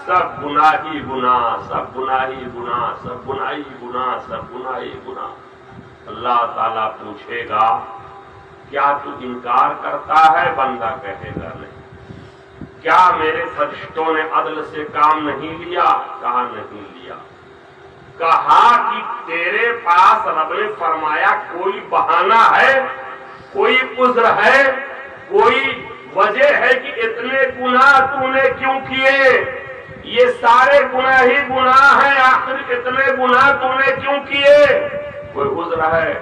سب گناہی گناہ، سب گناہی گناہ، سب گناہی گناہ، سب گناہی گناہ۔ اللہ تعالیٰ پوچھے گا کیا تو انکار کرتا ہے؟ بندہ کہے گا نہیں۔ کیا میرے فرشتوں نے عدل سے کام نہیں لیا؟ کہا نہیں لیا۔ کہا کہ تیرے پاس رب نے فرمایا کوئی بہانہ ہے، کوئی عذر ہے، کوئی وجہ ہے کہ اتنے گناہ تو نے کیوں کیے؟ یہ سارے گناہ ہی گناہ ہیں، آخر اتنے گناہ تو نے کیوں کیے؟ کوئی عذر ہے؟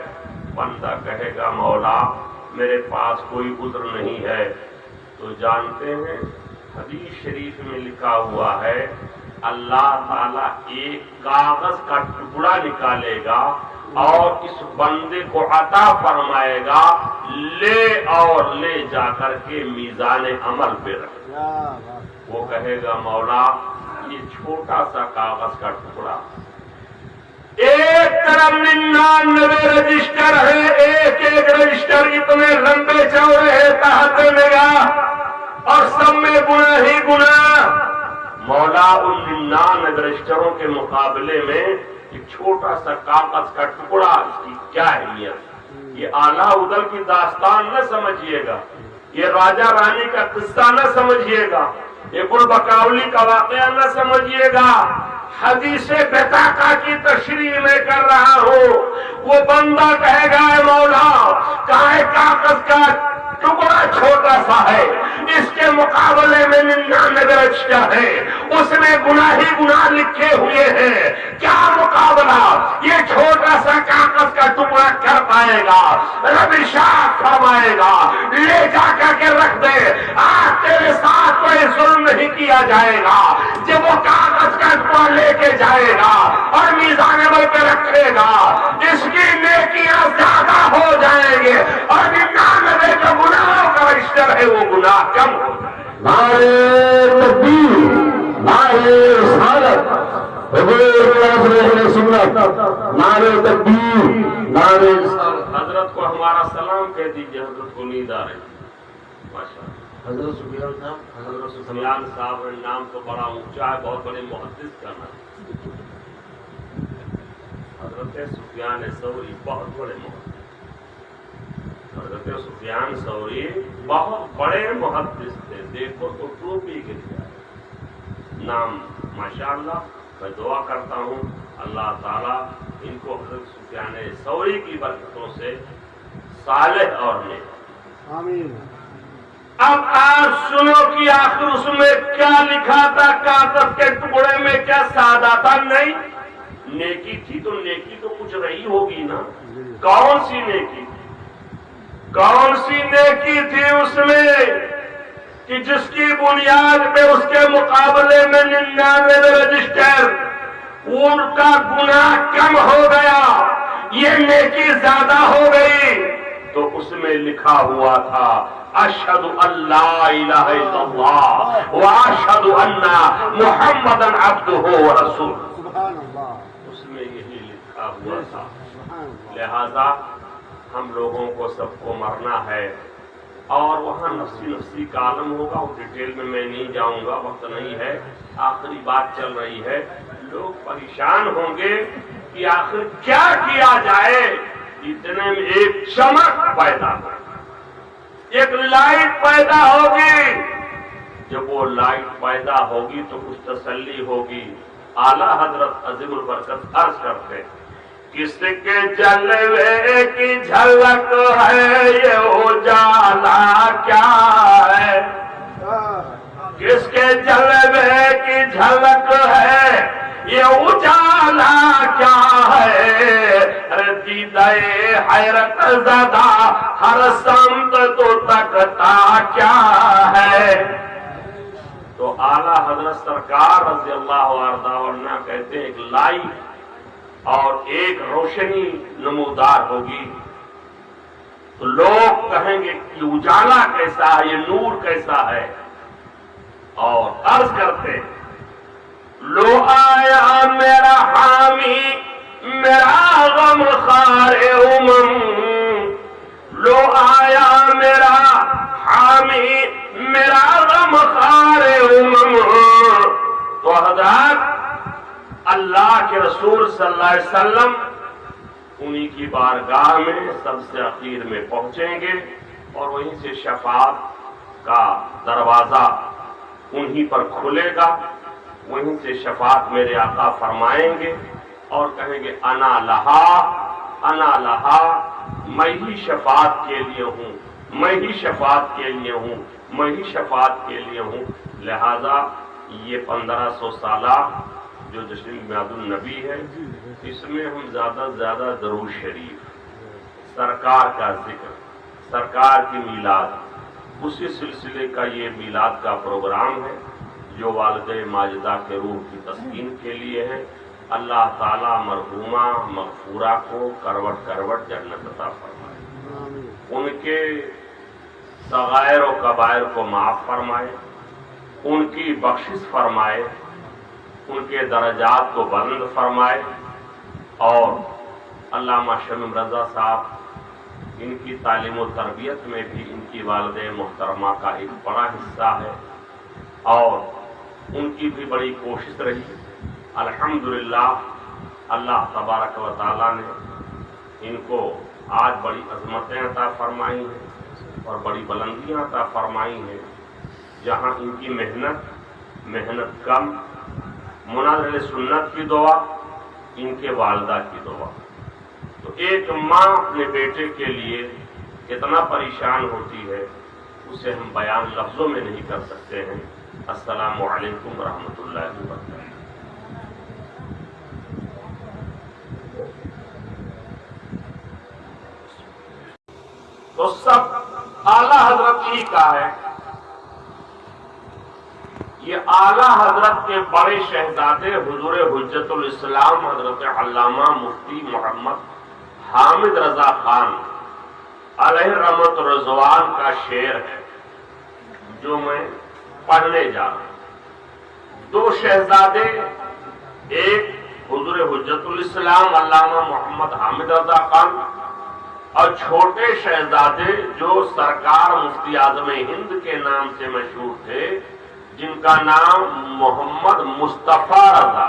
بندہ کہے گا مولا میرے پاس کوئی عذر نہیں ہے۔ تو جانتے ہیں حدیث شریف میں لکھا ہوا ہے اللہ تعالیٰ ایک کاغذ کا ٹکڑا نکالے گا اور اس بندے کو عطا فرمائے گا، لے اور لے جا کر کے میزان عمل پہ رکھے گا۔ وہ کہے گا مولا یہ چھوٹا سا کاغذ کا ٹکڑا، ایک طرف 99 رجسٹر ہے، ایک ایک رجسٹر اتنے لمبے چوڑے ہیں تحت نگاہ، اور سب میں گناہ ہی گناہ۔ مولا ان 99 رجسٹروں کے مقابلے میں ایک چھوٹا سا کاغذ کا ٹکڑا، اس کی کیا اہمیت؟ یہ اعلیٰ ادل کی داستان نہ سمجھیے گا، یہ راجہ رانی کا قصہ نہ سمجھیے گا، یہ گل بکاولی کا واقعہ نہ سمجھیے گا، حدیث بطاقہ کی تشریح میں کر رہا ہوں۔ وہ بندہ کہے گا اے مولا کہاں کاغذ کا ٹکڑا چھوٹا سا ہے، اس کے مقابلے میں 99 رجسٹر ہے، اس میں گناہ ہی گناہ لکھے ہوئے ہیں، کیا مقابلہ یہ چھوٹا سا کاغذ کا ٹکڑا کر پائے گا؟ رب ارشاد فرمائے گا لے جا کر کے رکھ دے، آج تیرے ساتھ کوئی ظلم نہیں کیا جائے گا۔ جب وہ کاغذ کا ٹکڑا لے کے جائے گا اور میزان عمل پہ رکھے گا، اس کی نیکیاں زیادہ ہو جائیں گے اور 99 جو گناہوں کا رجسٹر ہے وہ گناہ کم ہو جائے۔ نعرہ تکبیر، نعرہ رسالت، حضور سنت، نعرہ تکبیر، نعرہ رسالت۔ حضرت کو ہمارا سلام کہہ دیجیے، حضرت کو نیند آ رہی ہے ماشاءاللہ۔ حضرت سفیان صاحب، حضرت سفیان صاحب نام تو بڑا اونچا ہے، بہت بڑے محدث کا نام۔ حضرت سفیان ثوری بہت بڑے محدث، حضرت حضرت سفیان ثوری بہت بڑے محدث تھے، دیکھو تو ٹوپی گر جائے نام ماشاءاللہ. میں دعا کرتا ہوں اللہ تعالیٰ ان کو حضرت سفیان ثوری کی برکتوں سے صالح اور نیک. آمین. اب آپ سنو کہ آخر اس میں کیا لکھا تھا، کاغذ کے ٹکڑے میں کیا سادہ تھا؟ نہیں، نیکی تھی تو نیکی تو کچھ رہی ہوگی نا. کون سی نیکی؟ کون سی نیکی تھی اس میں کہ جس کی بنیاد پہ اس کے مقابلے میں 99 رجسٹر ان کا گناہ کم ہو گیا، یہ نیکی زیادہ ہو گئی؟ تو اس میں لکھا ہوا تھا اشہد ان لا الہ الا اللہ واشہد ان محمدا عبدہ ورسولہ. سبحان اللہ. اس میں یہی لکھا ہوا تھا. سبحان اللہ. لہذا ہم لوگوں کو سب کو مرنا ہے اور وہاں نفسی نفسی کا عالم ہوگا. وہ ڈیٹیل میں نہیں جاؤں گا، وقت نہیں ہے. آخری بات چل رہی ہے، لوگ پریشان ہوں گے کہ آخر کیا کیا جائے. اتنے میں ایک چمک پیدا ہو، ایک لائٹ پیدا ہوگی. جب وہ لائٹ پیدا ہوگی تو کچھ تسلی ہوگی. اعلیٰ حضرت عظیم البرکت عرض کرتے کس کے جلوے کی جھلک ہے یہ اجالا کیا ہے، کس کے جلوے کی جھلک ہے یہ اجالا کیا ہے. دیدہ حیرت زدہ ہر سمت تو تکتا کیا ہے. تو اعلیٰ حضرت سرکار رضی اللہ عنہ کہتے ہیں ایک لائٹ اور ایک روشنی نمودار ہوگی تو لوگ کہیں گے کہ اجالا کیسا ہے، یہ نور کیسا ہے. اور عرض کرتے لو آیا میرا حامی میرا غم خار لو آیا میرا حامی میرا غم خار تو حضرت اللہ کے رسول صلی اللہ علیہ وسلم انہی کی بارگاہ میں سب سے اخیر میں پہنچیں گے اور وہیں سے شفاعت کا دروازہ انہی پر کھلے گا. وہیں سے شفاعت میرے آقا فرمائیں گے اور کہیں گے انا لہا میں ہی شفاعت کے لیے ہوں، میں ہی شفاعت کے لیے ہوں، میں ہی شفاعت کے لیے ہوں. لہذا یہ 1500 سالہ جو جشن میلاد النبی ہے اس میں ہم زیادہ سے زیادہ درود شریف، سرکار کا ذکر، سرکار کی میلاد، اسی سلسلے کا یہ میلاد کا پروگرام ہے جو والدہ ماجدہ کے روح کی تسکین کے لیے ہے. اللہ تعالیٰ مرحومہ مغفورہ کو کروٹ کروٹ جنت عطا فرمائے، ان کے صغائر و کبائر کو معاف فرمائے، ان کی بخشش فرمائے، ان کے درجات کو بلند فرمائے. اور علامہ شمیم رضا صاحب ان کی تعلیم و تربیت میں بھی ان کی والدہ محترمہ کا ایک بڑا حصہ ہے اور ان کی بھی بڑی کوشش رہی. الحمدللہ اللہ تبارک و تعالیٰ نے ان کو آج بڑی عظمتیں عطا فرمائی ہیں اور بڑی بلندیاں عطا فرمائی ہیں. جہاں ان کی محنت کم، مناظر سنت کی دعا، ان کے والدہ کی دعا. تو ایک ماں اپنے بیٹے کے لیے کتنا پریشان ہوتی ہے اسے ہم بیان لفظوں میں نہیں کر سکتے ہیں. السلام علیکم ورحمۃ اللہ وبرکاتہ. تو سب اعلیٰ حضرت ہی کا ہے. یہ اعلیٰ حضرت کے بڑے شہزادے حضور حجت الاسلام حضرت علامہ مفتی محمد حامد رضا خان علیہ رحمت رضوان کا شعر ہے جو میں پڑھنے جا رہا ہوں. دو شہزادے، ایک حضور حجت الاسلام علامہ محمد حامد رضا خان اور چھوٹے شہزادے جو سرکار مفتی اعظم ہند کے نام سے مشہور تھے جن کا نام محمد مصطفیٰ رضا.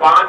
5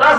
10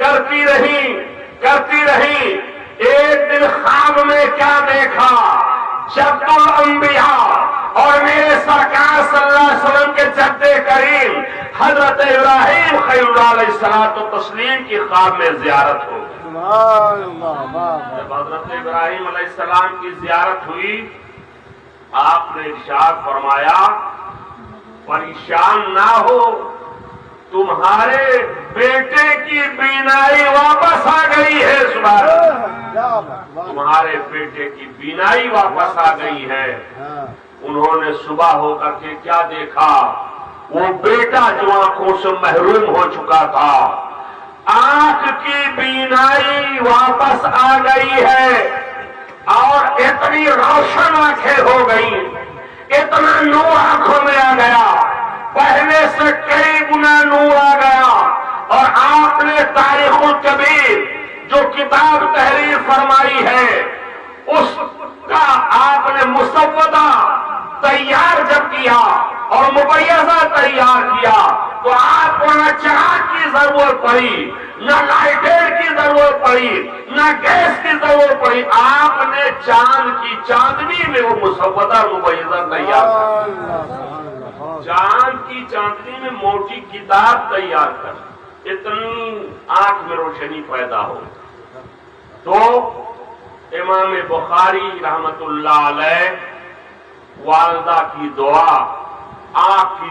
کرتی رہی. ایک دن خواب میں کیا دیکھا؟ جد الانبیاء اور میرے سرکار صلی اللہ علیہ وسلم کے جد کریم حضرت ابراہیم خلیل اللہ علیہ الصلوۃ والتسلیم کی خواب میں زیارت ہو گئی. جب حضرت ابراہیم علیہ السلام کی زیارت ہوئی، آپ نے ارشاد فرمایا پریشان نہ ہو، تمہارے بیٹے کی بینائی واپس آ گئی ہے. سبحان اللہ، تمہارے بیٹے کی بینائی واپس آ گئی ہے. انہوں نے صبح ہو کر کے کیا دیکھا؟ وہ بیٹا جو آنکھوں سے محروم ہو چکا تھا، آنکھ کی بینائی واپس آ گئی ہے اور اتنی روشن آنکھیں ہو گئی، اتنا نور آنکھوں میں آ گیا، پہلے سے کئی گنا نور آ گیا. اور آپ نے تاریخ الکبیر جو کتاب تحریر فرمائی ہے، اس کا آپ نے مسودہ تیار جب کیا اور مبیضہ تیار کیا تو آپ کو نہ چراغ کی ضرورت پڑی، نہ لائٹر کی ضرورت پڑی، نہ گیس کی ضرورت پڑی. آپ نے چاند کی چاندنی میں وہ مسودہ مبیضہ تیار کر، چاند کی چاندنی میں موٹی کتاب تیار کر، اتنی آنکھ میں روشنی پیدا ہو. تو امام بخاری رحمت اللہ علیہ والدہ کی دعا، آنکھ کی